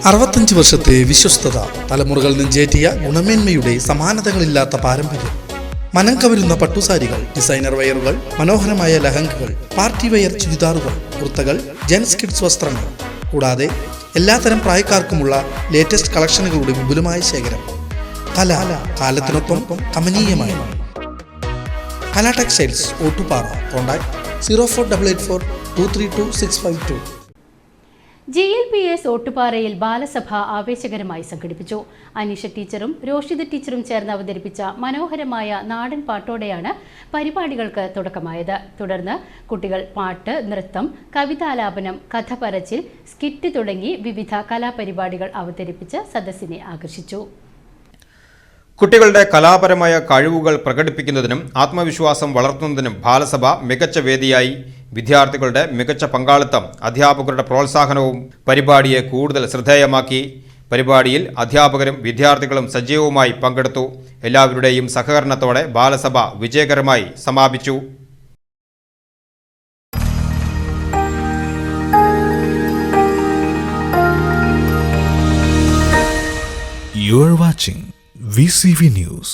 65 വർഷത്തെ വിശ്വസ്തത, തലമുറകൾ നെഞ്ചേറ്റിയ ഗുണമേന്മയുടെ സമാനതകളില്ലാത്ത പാരമ്പര്യം. മനം കവരുന്ന പട്ടുസാരികൾ, ഡിസൈനർ വെയറുകൾ, മനോഹരമായ ലഹങ്കകൾ, പാർട്ടി വെയർ ചുരിദാറുകൾ, കുർത്തകൾ, ജെൻസ് കിഡ്സ് വസ്ത്രങ്ങൾ, കൂടാതെ എല്ലാത്തരം പ്രായക്കാർക്കുമുള്ള ലേറ്റസ്റ്റ് കളക്ഷനുകളുടെ വിപുലമായ ശേഖരം. കല കാലത്തിനൊപ്പം കമനീയമായി. കല ടെക്സ്റ്റൈൽസ്, ഓട്ടുപാറ. കോൺടാക്ട് 0488 232 652. GLPS ഓട്ടുപാറയിൽ ബാലസഭ ആവേശകരമായി സംഘടിപ്പിച്ചു. അനീഷ ടീച്ചറും രോഷിത ടീച്ചറും ചേർന്ന് അവതരിപ്പിച്ച മനോഹരമായ നാടൻ പാട്ടോടെയാണ് പരിപാടികൾക്ക് തുടക്കമായത്. തുടർന്ന് കുട്ടികൾ പാട്ട്, നൃത്തം, കവിതാലാപനം, കഥ പറച്ചിൽ, സ്കിറ്റ് തുടങ്ങി വിവിധ കലാപരിപാടികൾ അവതരിപ്പിച്ച് സദസ്സിനെ ആകർഷിച്ചു. കുട്ടികളുടെ കലാപരമായ കഴിവുകൾ പ്രകടിപ്പിക്കുന്നതിനും ആത്മവിശ്വാസം വളർത്തുന്നതിനും ബാലസഭ മികച്ച വേദിയായി. വിദ്യാർത്ഥികളുടെ മികച്ച പങ്കാളിത്തം, അധ്യാപകരുടെ പ്രോത്സാഹനവും പരിപാടിയെ കൂടുതൽ ശ്രദ്ധേയമാക്കി. പരിപാടിയിൽ അധ്യാപകരും വിദ്യാർത്ഥികളും സജീവമായി പങ്കെടുത്തു. എല്ലാവരുടെയും സഹകരണത്തോടെ ബാലസഭ വിജയകരമായി സമാപിച്ചു. You are watching VCV News.